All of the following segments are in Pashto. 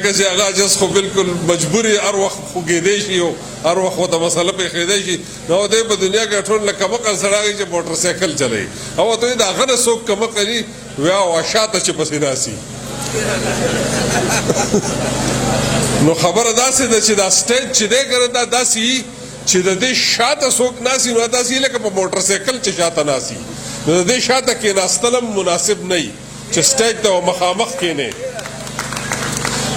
که چې هغه جس خو بالکل مجبوري هر وخت خوږېدی شي او هر وخت ورته مسله پېښېدی شي نو دی په دنیا کې ټول له کمقل سړی هغه چې موټر سایکل چلوي او ورته د هغه نه څوک کمقل وي ویا شاته چې پسې ناسي نو خبره داسې ده چې دا سټیج چې دی که دا داسې وي چې د دې شاته څوک ناسي نو داسې وي لکه په موټر سایکل چې شاته ناسي نو د دې شاته کېناستل هم مناسب نه وي چې سټیج ته مخامخ کېنې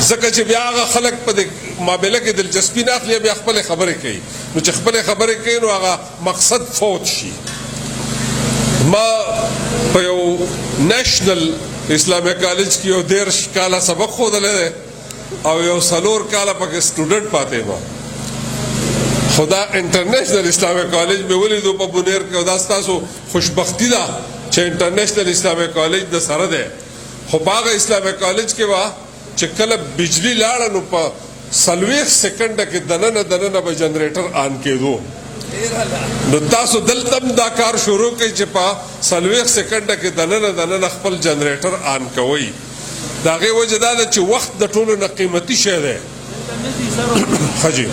ځکه چې بیا هغه خلک په دې مابله کې دلچسپي نه اخلي بیا خپلې خبرې کوي نو چې خپلې خبرې کوي نو هغه مقصد فوت شي ما په یو نیشنل اسلامي کالج کې یو 13 کاله سبق ښودلی دی او یو 4 کاله پکې سټوډنټ پاتې ما خو دا انټرنیشنل اسلامي کالج مې ولیدو په بونیر کې او دا ستاسو خوشبختي ده چې انټرنیشنل اسلامي کالج د سره دی خو په هغه اسلامي کالج کې به چې کله بجلی لاړه نو په 40 سکنډه کې دننه به جنریټر آن کېدو نو تاسو دلته هم دا کار شروع کړئ چې په 40 سکنډه کې دننه خپل جنریټر آن کوئ د هغې وجه دا ده چې وخت د ټولو نه قیمتي شی دی ښه جي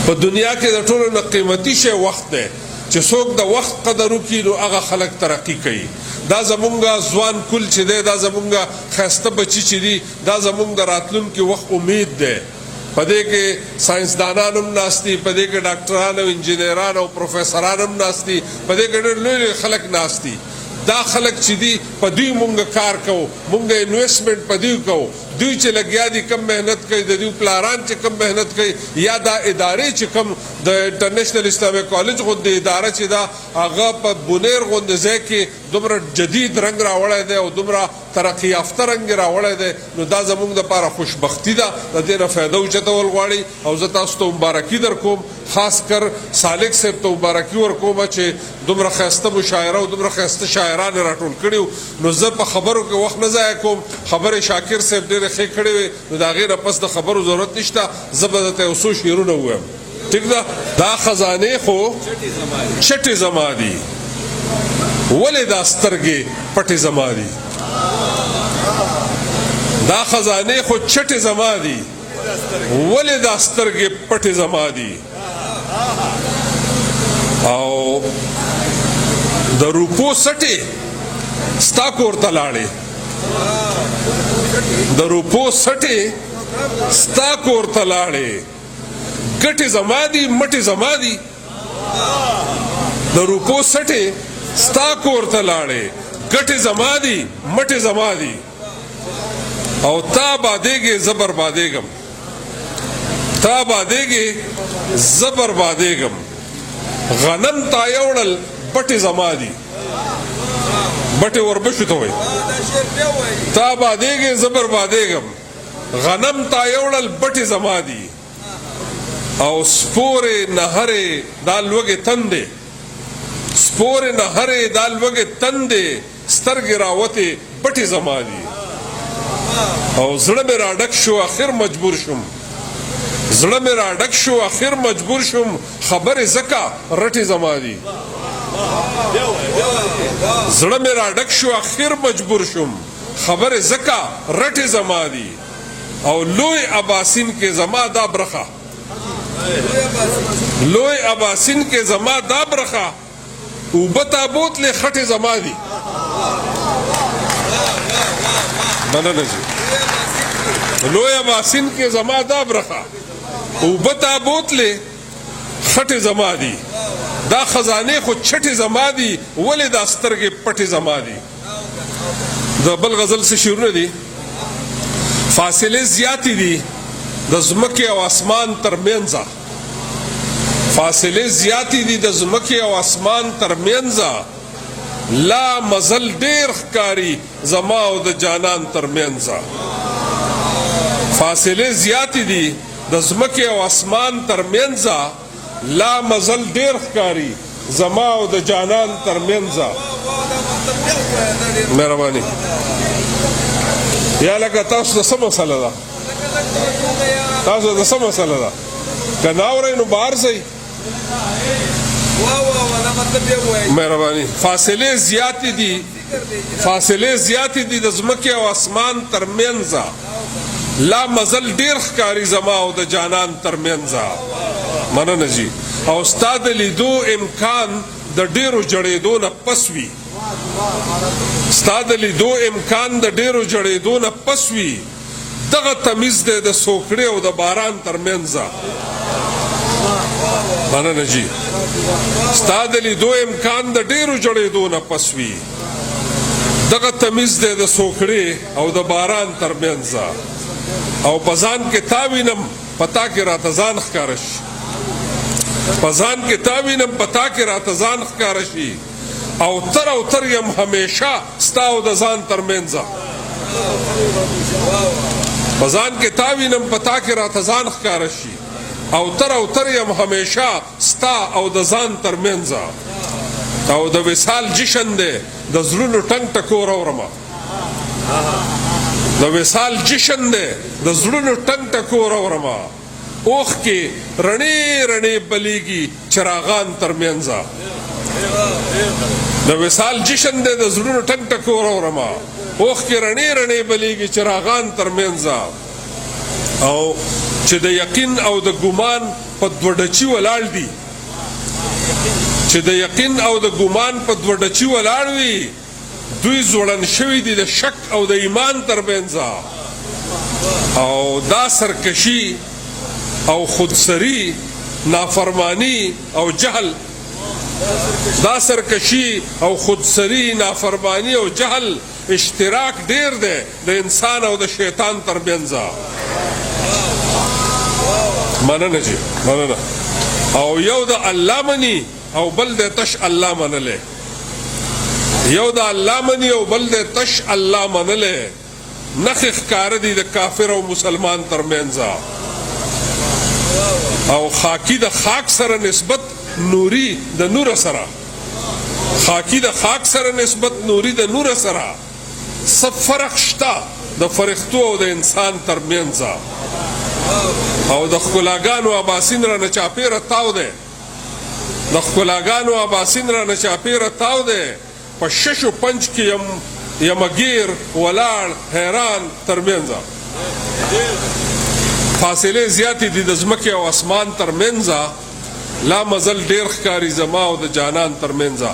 په دنیا کې د ټولو نه قیمتي شی وخت دی چې څوک د وخت قدر وکړي نو هغه خلک ترقي کوي دا زمونږ ځوان کل چې دی دا زمونږ ښایسته بچي چې دي دا زمونږ د راتلونکي وخت امید دی په دې کې ساینسدانان هم ناست دي په دې کې ډاکټران او انجینران او پروفیسران هم ناست دي په دې کې ډېر لوی خلک ناست دي دا خلک چې دي په دوی مونږ کار کوو مونږ انویسټمنټ په دوی کوو دوی چې لګیا دي کم محنت کوي د دوی پلاران چې کم محنت کوي یا دا ادارې چې کم د انټرنیشنل اسلامي کالج غوندې اداره چې دا هغه په بونیر غوندې ځای کې دومره جدید رنګ راوړی دی او دومره ترقي یافته رنګ راوړی دی نو دا زموږ دپاره خوشبختي ده د دې نه فایده اوچتول غواړي او زه تاسو ته مبارکي در کوم خاص کر سالک صاحب ته مبارکي ورکوم چې دومره ښایسته مشاعره او دومره ښایسته شاعران یې راټول کړي نو زه په خبرو کې وخت نه ضایع کوم خبرې شاکر صاحب ډېرې ښې کړې وې نو د هغې نه پس د خبرو ضرورت نشته زه به درته یو څو شعرونه ووایم ټیک ده دا خزانې خو چټې زما دي ولې دا سترګې پټې زما دي دا خزانې خو چټې زما دي ولې دا سترګې پټې زما دي او د روپو سټې ستا کور ته لاړې د روپو سټې ستا کور ته لاړې ګټې زما دي مټې زما دي د روپو سټې ستا کور ته لاړې ګټې زما دي مټې زما دي او تا بادېږې زه بربادېږم تا بادېږې زه بربادېږم غنم تا یوړل بټې زما دي بټې وربشو ته وایي تا بادېږې زه بربادېږم غنم تا یوړل بټې زما دي او سپورې نهرې دا لوږې تندې سپورې نهرې دا لوږې تندې سترګې راوتې بټې زما دي او زړه مې راډک شو اخر مجبور شم زړه مې راډک شو اخر مجبور شم خبرې ځکه رټې زما دي زړه مې راډک شو اخر مجبور شم خبرې ځکه رټې زما دي او لوی اباسین کې زما دا برخه لوی اباسین کې زما دا برخه اوبه تابوت لې خټې زما دي مننه جي لوی اباسین کې زما دا برخه اوبه تابوت لې خټې زما دي دا خزانې خو چټې زما دي ولې دا سترګې پټې زما دي د بل غزل څه شعرونه دي فاصلې زیاتې دي د ځمکې او اسمان ترمنځه فاصلې زیاتې دي د ځمکې او اسمان ترمنځه لا مزل ډېر ښکاري زما او د جانان ترمنځه فاصلې زیاتې دي د ځمکې او اسمان ترمنځه لا مزل ډېر ښکاري زما او د جانان ترمنځه مهرباني یا لکه تاسو د څه مسله ده تاسو د څه مسله ده که نه اورئ نو بهر ځئ مهرباني فاصلې زیاتې دي د ځمکې او اسمان ترمنځه لا مزل ډیر ښکاري زما او د جانان ترمنځه. مننه جی. او ستا د لیدو امکان د ډیرو جړېدو نه پس وي. ستا د لیدو امکان د ډیرو جړېدو نه پس وي. دغه تمیز دی د سوکړې او د باران ترمنځه. مننه جی. ستا د لیدو امکان د ډیرو جړېدو نه پس وي. دغه تمیز دی د سوکړې او د باران ترمنځه. او په ځان کې تا وینم پتا کې راته ځان ښکاره شي. په ځان کې تا وینم پتا کې راته ځان ښکاره شي. او تر یم همیشه ستا او د ځان ترمنځه. په ځان کې تا وینم پتا کې راته ځان ښکاره شي. او تر یم همیشه ستا او د ځان ترمنځه. او د وصال جشن دی د زړونو ټنګ ټکور اورمه. د وصال جشن دی د زړونو ټنګ ټکور اورمه. اوښ کې رڼې رڼې بلیږي چراغان ترمنځه. د وصال جشن دی د زړونو ټنګ ټکور اورمه. اوښ کې رڼې رڼې بلیږي چراغان ترمنځه. او چې د یقین او د ګمان په دوه ډچي ولاړ دي. چې د یقین او د ګمان په دوه ډچي ولاړ وي. دوی زوړن شوي دي د شک او د ایمان ترمنځه. او دا سرکشي او خودسری نافرمانی او جهل. دا سرکشي او خودسری نافرمانی او جهل اشتراک ډیر دی د انسان او د شیطان ترمنځه. مننه جی. مننه. او یو د الله مني او بل د تش الله منله. یو د الله مني او بل د تش الله منله. نخ ښکار دي د کافر او مسلمان ترمنځه. او خاکی د خاک سره نسبت نوري د نور سره. خاکی د خاک سره نسبت نوري د نور سره. څه فرق شته د فرښتو او د انسان ترمنځه. او د ښکلاګانو اباسین را نه چاپېره تاو دی. د ښکلاګانو اباسین را نه چاپېره تاو دی. په ششو پنج کې یمګیر ولاړ حیران ترمنځه. فاصلې زیاتې دي د ځمکې او اسمان ترمنځه. لا مزل ډیر ښکاري زما او د جانان ترمنځه.